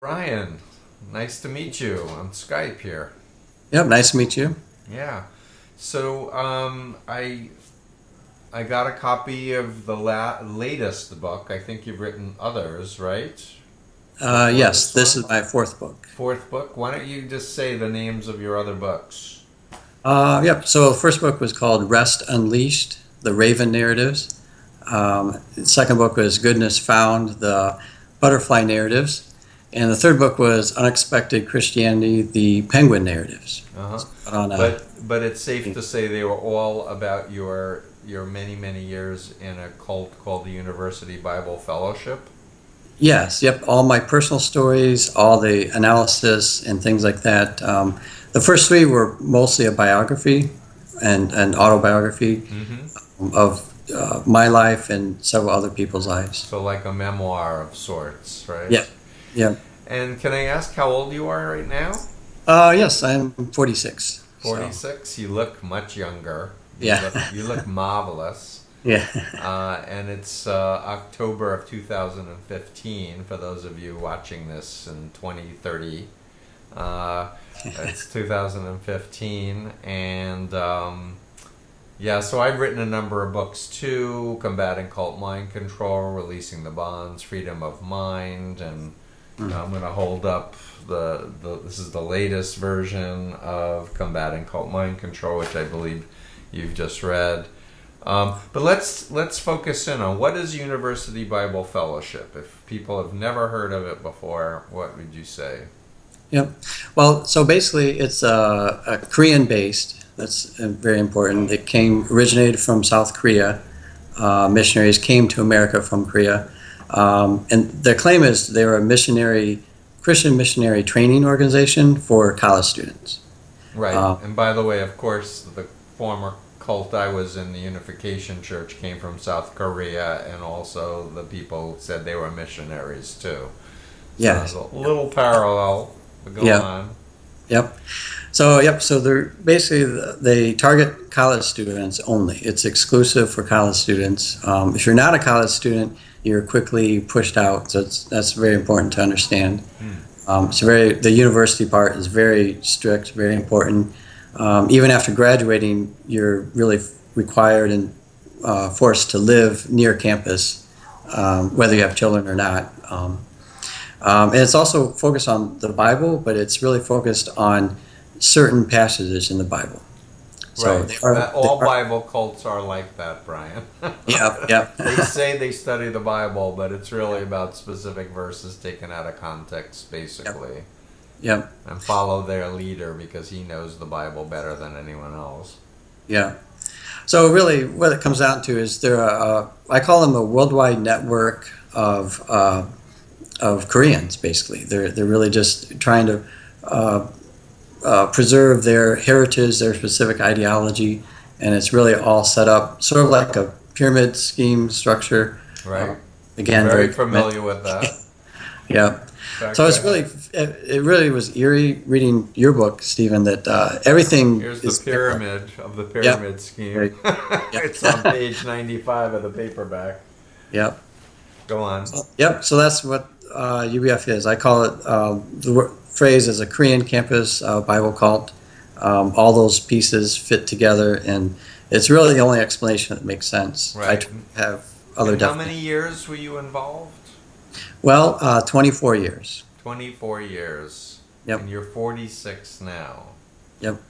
Brian, nice to meet you on Skype here. Yep, nice to meet you. Yeah. So I got a copy of the latest book. I think you've written others, right? Before Yes, this this one? is my fourth book. Fourth book. Why don't you just say the names of your other books? Yep, so the first book was called Rest Unleashed, The Raven Narratives. The second book was Goodness Found, The Butterfly Narratives. And the third book was Unexpected Christianity, The Penguin Narratives. Uh-huh. On But it's safe to say they were all about your many years in a cult called the University Bible Fellowship. Yes, yep, all my personal stories, all the analysis and things like that. The first three were mostly a biography and an autobiography of my life and several other people's lives. So like a memoir of sorts, right? Yeah, yeah. And can I ask how old you are right now? Yes, I'm 46. So, 46. You look much younger. yeah, You look marvelous. yeah, And it's October of 2015 for those of you watching this in 2030. It's 2015. And yeah, so I've written a number of books too: Combating Cult Mind Control, Releasing the Bonds, Freedom of Mind, and I'm going to hold up this is the latest version of Combating Cult Mind Control, which I believe you've just read. But let's focus in on what is University Bible Fellowship. If people have never heard of it before, what would you say? yep. Well, so basically, it's a Korean based. That's very important. It originated from South Korea. Missionaries came to America from Korea, and their claim is they were a Christian missionary training organization for college students. Right. Uh, And by the way, of course, the former cult I was in, the Unification Church, came from South Korea, and also the people said they were missionaries too. So yes. there's a little parallel. But go Yeah. on. Yep. So they're basically they target college students only. It's exclusive for college students. If you're not a college student, you're quickly pushed out. So that's very important to understand. The university part is very strict, very important. Even after graduating, you're really required and forced to live near campus, whether you have children or not. And it's also focused on the Bible, but it's really focused on certain passages in the Bible. So Right. All Bible cults are like that, Brian. yeah, They say they study the Bible, but it's really about specific verses taken out of context, basically, yeah, and follow their leader because he knows the Bible better than anyone else. yeah. So really, what it comes down to is I call them a worldwide network of Koreans. Basically, they're really just trying to preserve their heritage, their specific ideology, and it's really all set up sort of like a pyramid scheme structure. Right. Again, Very familiar with that. yeah. In fact, So it really was eerie reading your book, Stephen. That everything here's is the pyramid of the pyramid scheme. Yep. It's on page 95 of the paperback. Yep. Go on. Yep. So that's what UBF is. I call it phrase as a Korean campus Bible cult. All those pieces fit together, and it's really the only explanation that makes sense. Right. I try to have other And how definitions. many years were you involved? Well, 24 years. 24 years. Yep. And you're 46 now. Yep.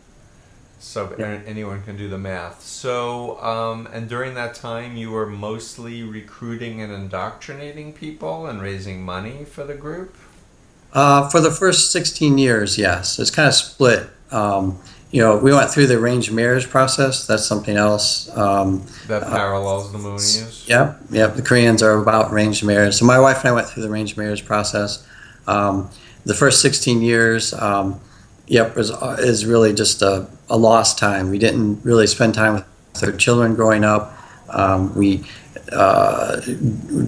So Yep. anyone can do the math. So, and during that time, you were mostly recruiting and indoctrinating people and raising money for the group? For the first 16 years, yes. It's kind of split. We went through the arranged marriage process. That's something else. That parallels the Moonies? Yep. The Koreans are about arranged marriage. So my wife and I went through the arranged marriage process. The first 16 years, is really just a lost time. We didn't really spend time with our children growing up. We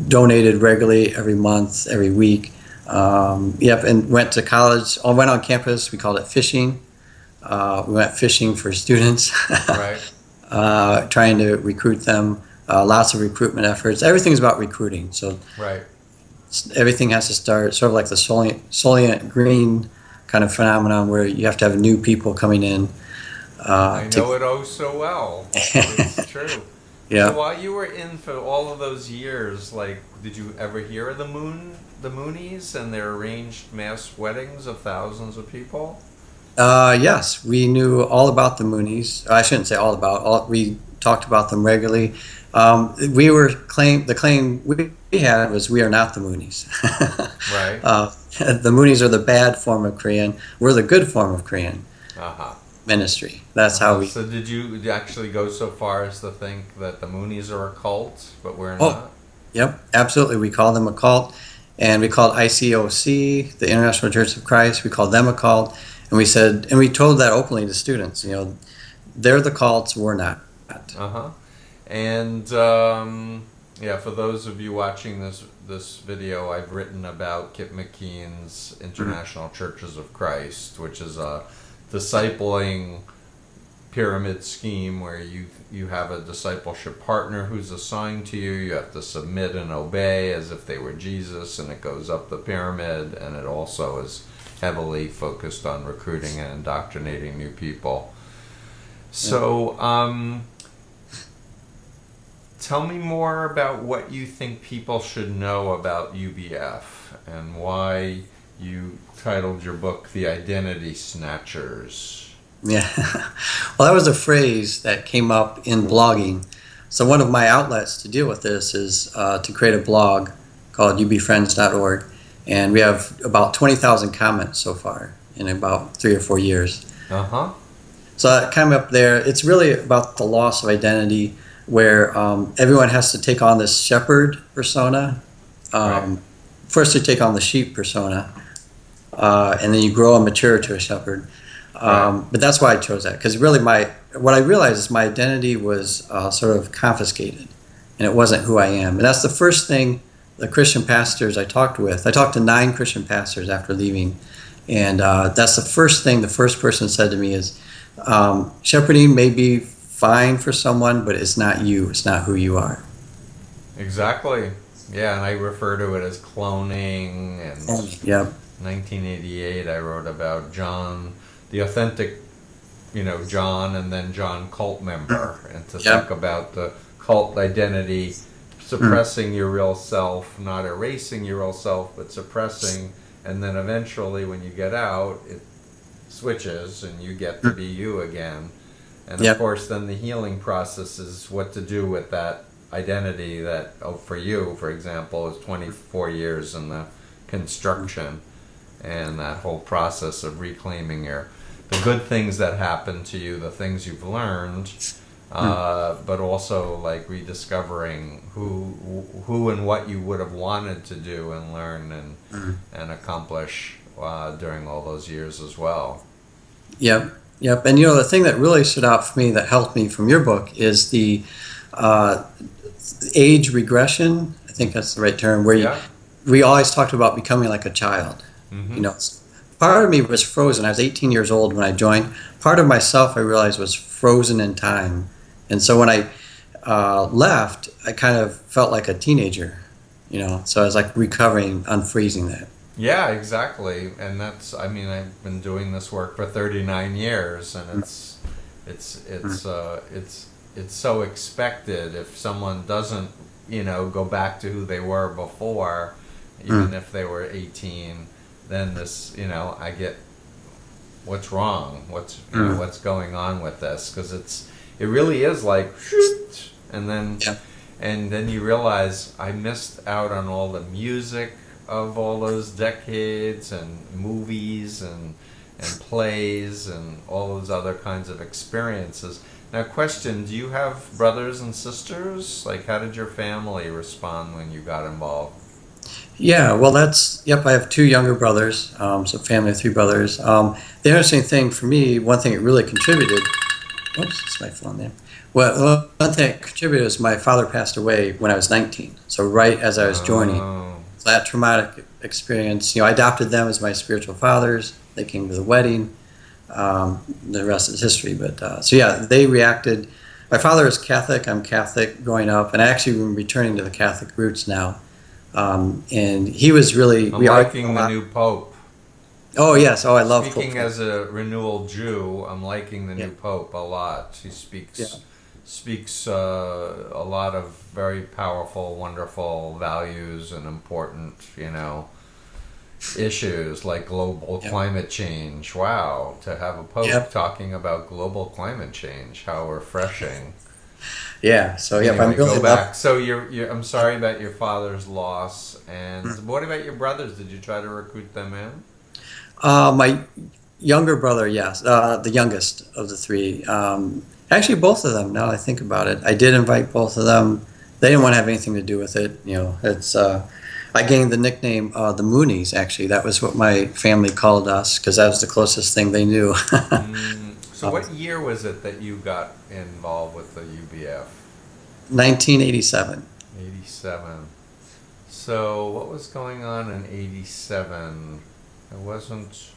donated regularly every month, every week. And went to college. I went on campus. We called it fishing. We went fishing for students, Right. trying to recruit them. Lots of recruitment efforts. Everything's about recruiting. So Right. everything has to start sort of like the Soylent Green kind of phenomenon where you have to have new people coming in. I know it oh so well. It's true. So Yeah. while you were in for all of those years, like, did you ever hear of the Moonies and their arranged mass weddings of thousands of people? Yes, we knew all about the Moonies. I shouldn't say all about. We talked about them regularly. The claim we had was we are not the Moonies. Right. The Moonies are the bad form of Korean. We're the good form of Korean Uh-huh. ministry. That's how we. So did you actually go so far as to think that the Moonies are a cult, but we're Oh, not? yep, absolutely. We call them a cult, and we called ICOC, the International Church of Christ. We called them a cult, and we said, and we told that openly to students. They're the cults. We're not. Uh-huh. And yeah, for those of you watching this video, I've written about Kip McKean's International Churches of Christ, which is a discipling pyramid scheme where you have a discipleship partner who's assigned to you. You have to submit and obey as if they were Jesus, and it goes up the pyramid, and it also is heavily focused on recruiting and indoctrinating new people. So, tell me more about what you think people should know about UBF and why you titled your book The Identity Snatchers. Yeah. Well, that was a phrase that came up in blogging. So one of my outlets to deal with this is to create a blog called ubfriends.org. And we have about 20,000 comments so far in about 3 or 4 years. Uh-huh. So that came up there. It's really about the loss of identity where everyone has to take on this shepherd persona. Right. First you take on the sheep persona, and then you grow and mature to a shepherd. Right. But that's why I chose that, because really what I realized is my identity was sort of confiscated, and it wasn't who I am. And that's the first thing the Christian pastors I talked to 9 Christian pastors after leaving, and that's the first thing the first person said to me is, shepherding may be fine for someone, but it's not you. It's not who you are. Exactly. Yeah, and I refer to it as cloning. And Yep. 1988, I wrote about John, the authentic, John, and then John cult member, and to Yep. think about the cult identity, suppressing your real self, not erasing your real self, but suppressing, and then eventually when you get out, it switches and you get to be you again. And Yep. of course, then the healing process is what to do with that identity that, for you, for example, is 24 years in the construction, and that whole process of reclaiming the good things that happened to you, the things you've learned, but also like rediscovering who and what you would have wanted to do and learn and accomplish during all those years as well. Yep. Yep. And the thing that really stood out for me that helped me from your book is the age regression. I think that's the right term. Where we always talked about becoming like a child. Mm-hmm. Part of me was frozen. I was 18 years old when I joined. Part of myself, I realized, was frozen in time. And so when I left, I kind of felt like a teenager. So I was like recovering, unfreezing that. Yeah, exactly. And I've been doing this work for 39 years, and it's so expected if someone doesn't, go back to who they were before, even if they were 18, then this, I get what's wrong, what's going on with this, because it really is like, shoot, and then you realize I missed out on all the music of all those decades and movies and plays and all those other kinds of experiences. Now, question, do you have brothers and sisters? Like, how did your family respond when you got involved? Yeah, well, I have 2 younger brothers, so family of 3 brothers. The interesting thing for me, one thing it really contributed, it's my phone there. Well, one thing that contributed was my father passed away when I was 19, so right as I was joining. So that traumatic experience, I adopted them as my spiritual fathers. They came to the wedding. The rest is history. But they reacted. My father is Catholic. I'm Catholic growing up, and I actually am returning to the Catholic roots now. And he was really. I'm liking the new Pope. Oh yes, oh I love Speaking Pope. as a renewal Jew, I'm liking the Yeah. new Pope a lot. He speaks Yeah. speaks a lot of very powerful, wonderful values and important, issues like global Yeah. climate change. Wow, to have a Pope Yep. talking about global climate change, how refreshing. Yeah. So yeah, I'm Anyway, really go love. back. So I'm sorry about your father's loss. And what about your brothers? Did you try to recruit them in? My younger brother, yes, the youngest of the three. Actually, both of them. Now I think about it, I did invite both of them. They didn't want to have anything to do with it. It's. I gained the nickname the Moonies. Actually, that was what my family called us because that was the closest thing they knew. So what year was it that you got involved with the UBF? 1987. 87. So what was going on in 87? It wasn't...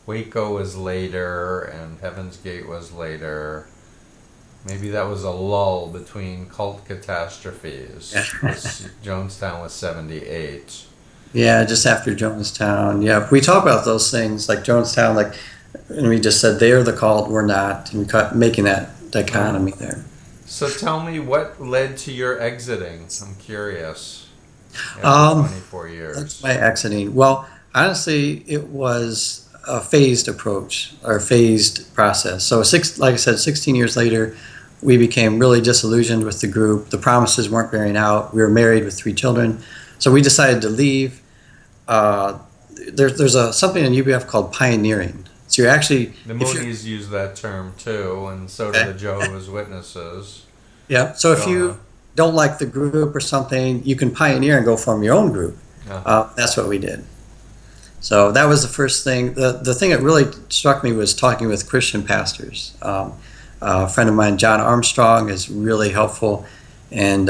Waco was later and Heaven's Gate was later. Maybe that was a lull between cult catastrophes. Jonestown was 78. Yeah, just after Jonestown. Yeah, we talk about those things like Jonestown, and we just said they're the cult, we're not, and we cut making that dichotomy there. So tell me what led to your exiting. I'm curious. After 24 years. That's my exiting. Well, honestly, it was a phased approach or phased process. So like I said, 16 years later, we became really disillusioned with the group. The promises weren't bearing out. We were married with 3 children. So we decided to leave. There's something in UBF called pioneering. So you're actually... The Moonies use that term too, and so do the Jehovah's Witnesses. Yeah, so if you don't like the group or something, you can pioneer and go form your own group. That's what we did. So that was the first thing. The thing that really struck me was talking with Christian pastors. A friend of mine, John Armstrong, is really helpful. And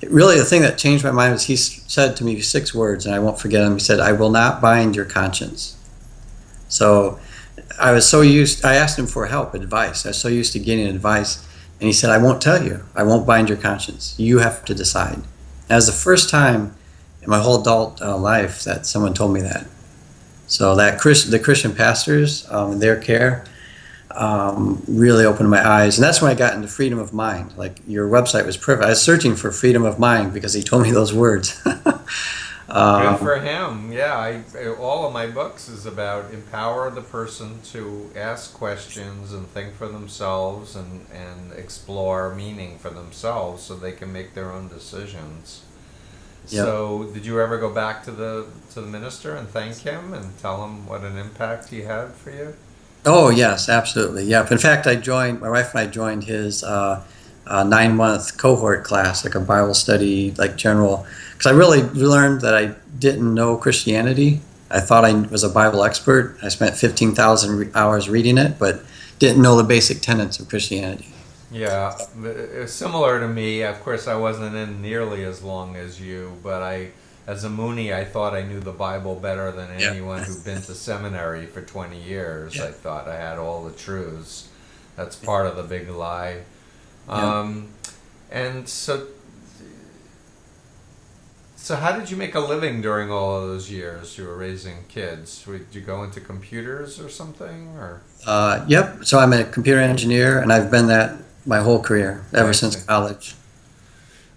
really the thing that changed my mind was he said to me 6 words, and I won't forget them. He said, "I will not bind your conscience." So I asked him for help, advice. I was so used to getting advice. And he said, "I won't tell you. I won't bind your conscience. You have to decide." That was the first time in my whole adult life that someone told me that. So the Christian pastors and their care really opened my eyes. And that's when I got into freedom of mind. Like, your website was perfect. I was searching for freedom of mind because he told me those words. Good for him. Yeah, all of my books is about empower the person to ask questions and think for themselves and explore meaning for themselves so they can make their own decisions. Yep. So did you ever go back to the minister and thank him and tell him what an impact he had for you? Oh, yes, absolutely. Yep. In fact, my wife and I joined his 9-month cohort class, like a Bible study, like general, because I really learned that I didn't know Christianity. I thought I was a Bible expert. I spent 15,000 hours reading it, but didn't know the basic tenets of Christianity. Yeah, similar to me. Of course, I wasn't in nearly as long as you, but as a Moonie, I thought I knew the Bible better than anyone who'd been to seminary for 20 years. Yeah. I thought I had all the truths. That's part of the big lie. And so how did you make a living during all of those years you were raising kids? Did you go into computers or something? Or? Yep. So I'm a computer engineer, and I've been that my whole career, ever since college.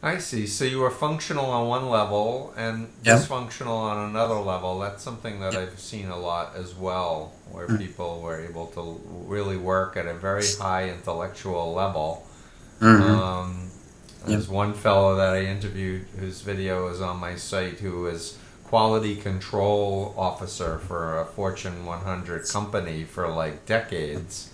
I see. So you were functional on one level and dysfunctional on another level. That's something that I've seen a lot as well, where people were able to really work at a very high intellectual level. There's one fellow that I interviewed whose video is on my site who is quality control officer for a Fortune 100 company for like decades,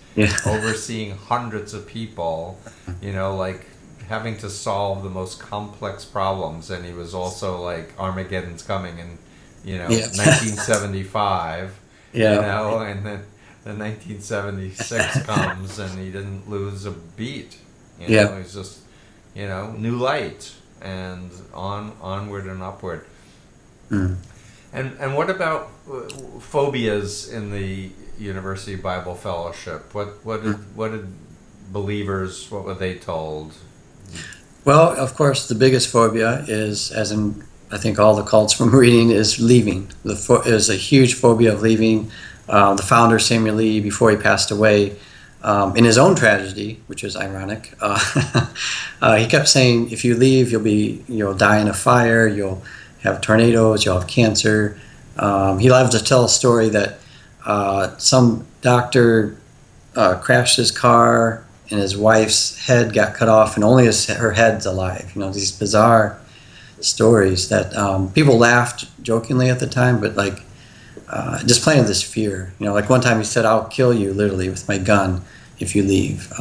overseeing hundreds of people, like having to solve the most complex problems. And he was also like, Armageddon's coming in, 1975, and then 1976 comes and he didn't lose a beat. He's just, new light and onward and upward. And what about phobias in the University Bible Fellowship? What did believers, what were they told? Well, of course, the biggest phobia is, as in I think all the cults from reading is leaving. There's a huge phobia of leaving. The founder, Samuel Lee, before he passed away, in his own tragedy, which is ironic, he kept saying, if you leave, you'll die in a fire, you'll have tornadoes, you'll have cancer. He loved to tell a story that some doctor crashed his car and his wife's head got cut off and only her head's alive. These bizarre stories that people laughed jokingly at the time, but like just planted this fear. Like one time he said, "I'll kill you literally with my gun if you leave."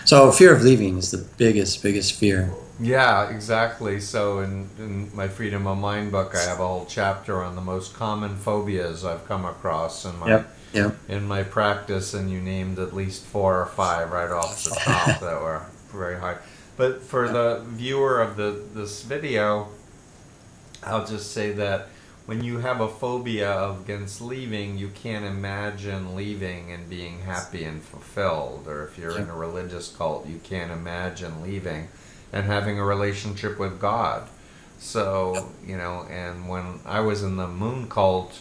So fear of leaving is the biggest fear. Yeah, exactly. So in my Freedom of Mind book, I have a whole chapter on the most common phobias I've come across in my in my practice, and you named at least 4 or 5 right off the top that were very high. But for the viewer of this video, I'll just say that when you have a phobia against leaving, you can't imagine leaving and being happy and fulfilled. Or if you're in a religious cult, you can't imagine leaving and having a relationship with God. So, and when I was in the moon cult,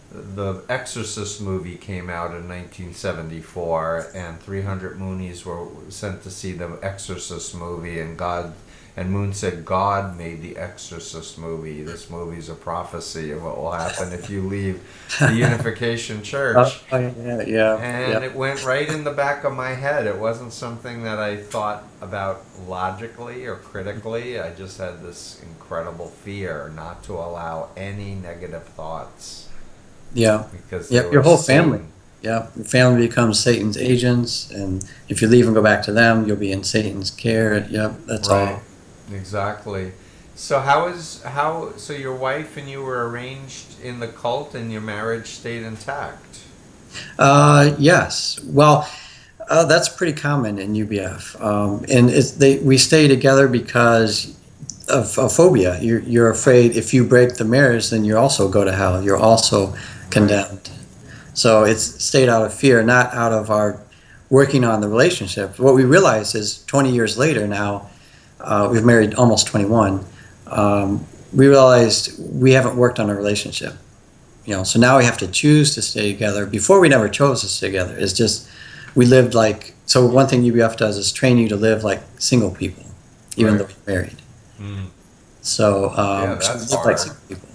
the Exorcist movie came out in 1974, and 300 Moonies were sent to see the Exorcist movie, and Moon said, God made the Exorcist movie. This movie's a prophecy of what will happen if you leave the Unification Church. And it went right in the back of my head. It wasn't something that I thought about logically or critically. I just had this incredible fear not to allow any negative thoughts. Yeah. Because your whole family. Yeah, your family becomes Satan's agents, and if you leave and go back to them, you'll be in Satan's care. Yep, that's all. Exactly. So so your wife and you were arranged in the cult, and your marriage stayed intact? Yes. Well, that's pretty common in UBF, and we stay together because of phobia. You're afraid if you break the marriage, then you also go to hell. You're also condemned. So it's stayed out of fear, not out of our working on the relationship. What we realize is 20 years later now, we've married almost 21, we realized we haven't worked on a relationship. So now we have to choose to stay together. Before we never chose to stay together. It's just we lived like, so one thing UBF does is train you to live like single people, even though you're married. Mm. So, that's hard. like single people.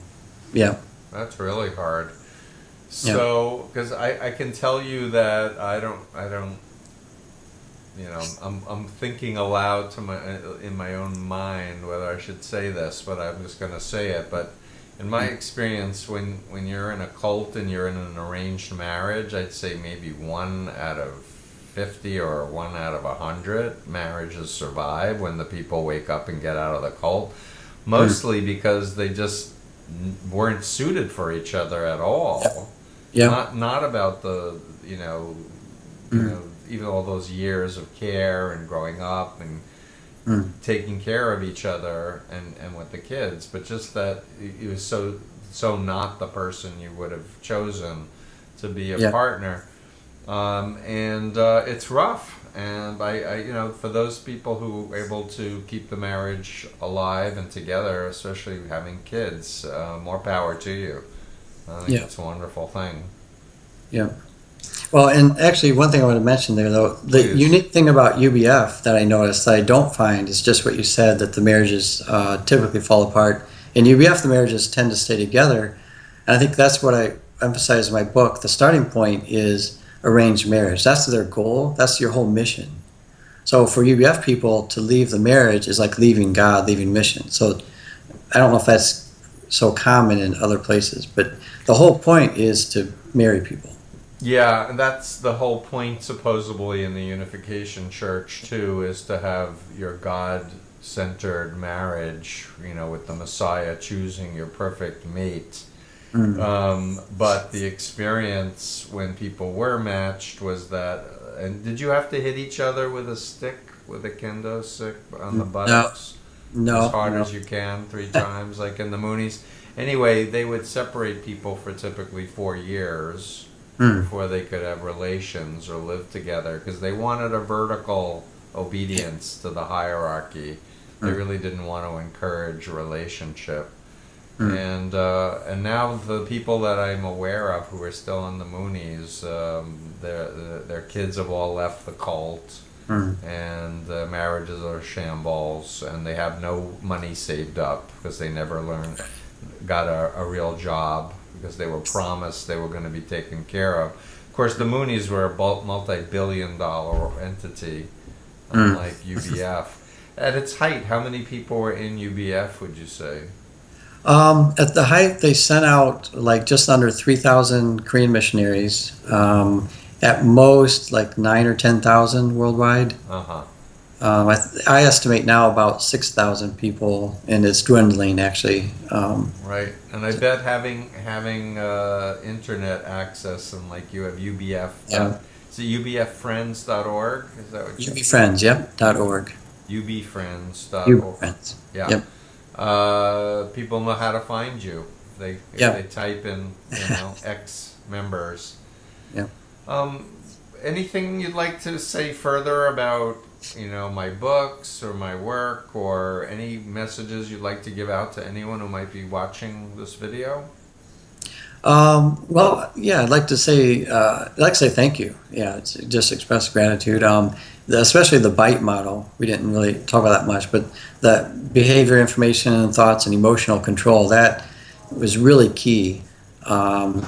Yeah. That's really hard. So, because I can tell you that I don't, I'm thinking aloud in my own mind whether I should say this, but I'm just going to say it. But in my experience, when you're in a cult and you're in an arranged marriage, I'd say maybe 1 out of 50 or 1 out of 100 marriages survive when the people wake up and get out of the cult, mostly because they just weren't suited for each other at all. Yeah. Not about the even all those years of care and growing up and taking care of each other and with the kids, but just that it was so not the person you would have chosen to be a partner. And it's rough. And I for those people who were able to keep the marriage alive and together, especially having kids, more power to you. I think it's a wonderful thing. Yeah. Well, and actually, one thing I want to mention there, though, the unique thing about UBF that I noticed that I don't find is just what you said, that the marriages typically fall apart. In UBF, the marriages tend to stay together. And I think that's what I emphasize in my book. The starting point is arranged marriage. That's their goal. That's your whole mission. So for UBF people, to leave the marriage is like leaving God, leaving mission. So I don't know if that's so common in other places, but the whole point is to marry people. Yeah, and that's the whole point supposedly in the Unification Church too, is to have your God-centered marriage, with the Messiah choosing your perfect mate. But the experience when people were matched was that, and did you have to hit each other with a stick, with a kendo stick on the buttocks? No. As hard as you can, 3 times, like in the Moonies. Anyway, they would separate people for typically 4 years before they could have relations or live together, because they wanted a vertical obedience to the hierarchy. They really didn't want to encourage a relationship. And now the people that I'm aware of who are still in the Moonies, their kids have all left the cult, and the marriages are shambles, and they have no money saved up because they never got a real job because they were promised they were going to be taken care of. Of course, the Moonies were a multi-billion-dollar entity, unlike UBF. At its height, how many people were in UBF, would you say? At the height, they sent out like just under 3,000 Korean missionaries. At most, like 9 or 10,000 worldwide. I estimate now about 6,000 people, and it's dwindling actually. Right, and I bet having internet access and like you have UBF. Yeah. Is it ubffriends.org? Is that what you? UBFriends, yep. .org. ubfriends.org. UBFriends. Yeah. Yep. People know how to find you. If they type in, X members. Yeah. Anything you'd like to say further about, my books or my work, or any messages you'd like to give out to anyone who might be watching this video? Well, yeah, I'd like to say thank you. Yeah, it's just express gratitude. Especially the BITE model. We didn't really talk about that much, but the behavior, information, and thoughts and emotional control, that was really key. And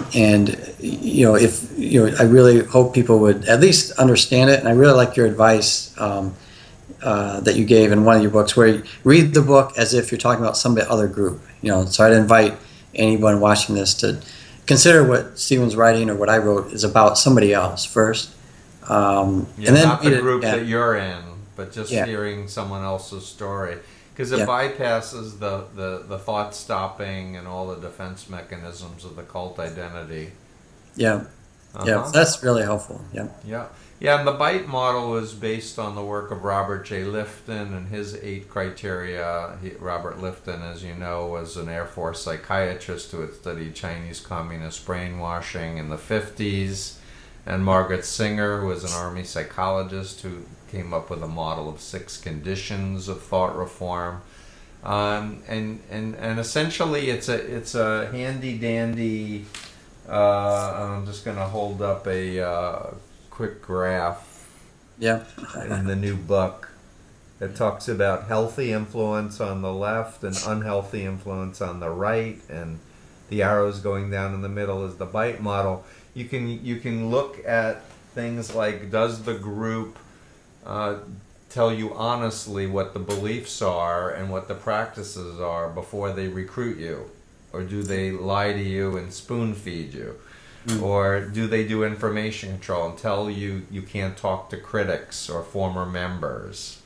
I really hope people would at least understand it. And I really like your advice that you gave in one of your books, where you read the book as if you're talking about some other group. So I'd invite anyone watching this to consider what Stephen's writing or what I wrote is about somebody else first. And then not the group that you're in, but just hearing someone else's story. Because it bypasses the thought stopping and all the defense mechanisms of the cult identity. Yeah. Yeah, that's really helpful. Yeah. Yeah, and the BITE model is based on the work of Robert J. Lifton and his 8 criteria. Robert Lifton, as you know, was an Air Force psychiatrist who had studied Chinese communist brainwashing in the 50s. And Margaret Singer, who was an Army psychologist who came up with a model of 6 conditions of thought reform. And essentially it's a handy dandy. I'm just going to hold up a quick graph. Yeah. In the new book, it talks about healthy influence on the left and unhealthy influence on the right, and the arrows going down in the middle is the BITE model. You can look at things like, does the group tell you honestly what the beliefs are and what the practices are before they recruit you? Or do they lie to you and spoon feed you? Or do they do information control and tell you you can't talk to critics or former members?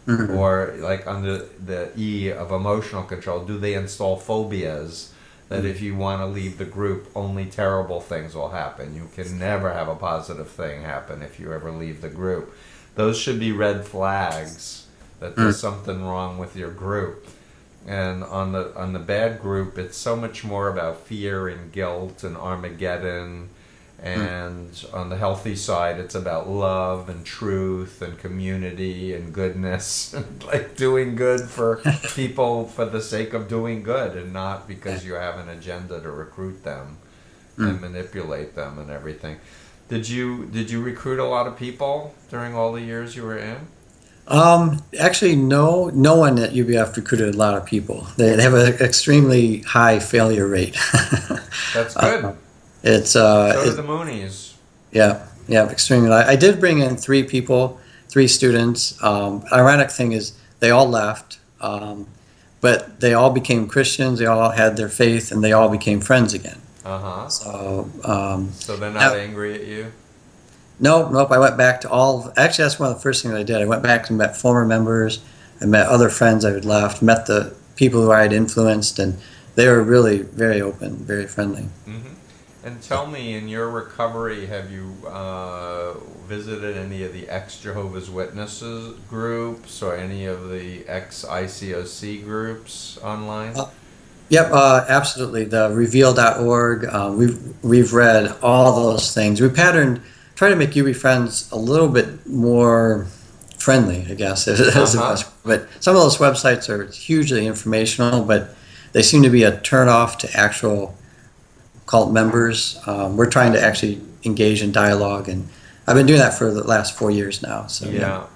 Or like under the E of emotional control, do they install phobias that if you want to leave the group, only terrible things will happen? You can never have a positive thing happen if you ever leave the group. Those should be red flags that there's something wrong with your group. And on the bad group, it's so much more about fear and guilt and Armageddon. And on the healthy side, it's about love and truth and community and goodness, and like doing good for people for the sake of doing good, and not because you have an agenda to recruit them and manipulate them and everything. Did you recruit a lot of people during all the years you were in? Actually, no one at UBF recruited a lot of people. They have an extremely high failure rate. That's good. So did the Moonies. Yeah, extremely. I did bring in 3 students. Ironic thing is they all left, but they all became Christians. They all had their faith, and they all became friends again. So they're not angry at you? Nope. I went back to all. Actually, that's one of the first things I did. I went back and met former members. I met other friends I had left. Met the people who I had influenced, and they were really very open, very friendly. And tell me, in your recovery, have you visited any of the ex-Jehovah's Witnesses groups or any of the ex-ICOC groups online? Yep, absolutely. The reveal.org, we've read all those things. We try to make UB Friends a little bit more friendly, I guess. But some of those websites are hugely informational, but they seem to be a turnoff to actual cult members. We're trying to actually engage in dialogue, and I've been doing that for the last 4 years now. So yeah.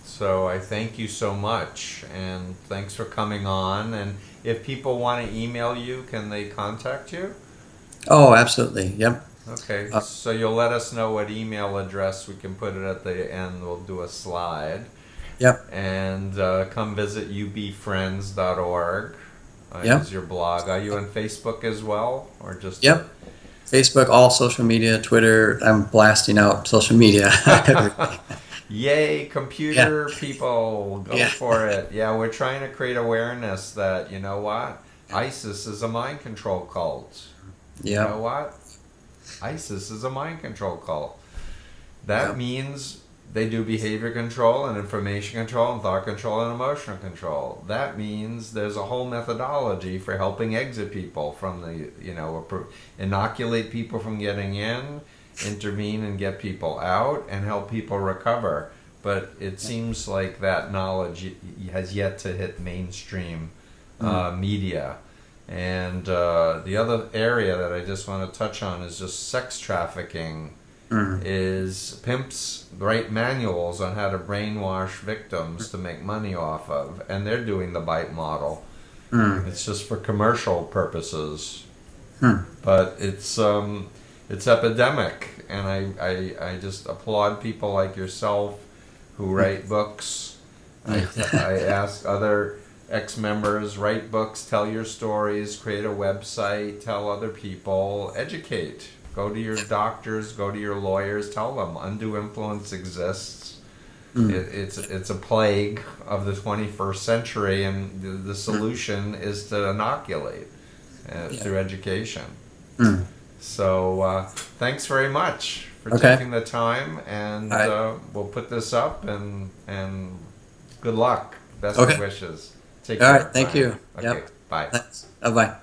So I thank you so much, and thanks for coming on. And if people want to email you, can they contact you? Oh, absolutely. Yep. Okay, so you'll let us know what email address, we can put it at the end, we'll do a slide. Yep. And come visit ubfriends.org. Yep. Is your blog. Are you on Facebook as well, or just? Yep. Facebook, all social media, Twitter. I'm blasting out social media. Yay, computer people, go for it. Yeah, we're trying to create awareness that, you know what? ISIS is a mind control cult. You know what? ISIS is a mind control cult. That means they do behavior control and information control and thought control and emotional control. That means there's a whole methodology for helping exit people from the, inoculate people from getting in, intervene and get people out, and help people recover. But it seems like that knowledge has yet to hit mainstream media. And the other area that I just want to touch on is just sex trafficking. Is pimps write manuals on how to brainwash victims to make money off of, and they're doing the bite model. It's just for commercial purposes, but it's epidemic, and I just applaud people like yourself who write books. I ask other ex-members, write books, tell your stories, create a website, tell other people, educate. Go to your doctors, go to your lawyers, tell them undue influence exists. It's a plague of the 21st century, and the solution is to inoculate through education. So thanks very much for taking the time, and we'll put this up, and good luck. Best wishes. Take care. All right, thank you. Okay, bye. Thanks. Bye-bye.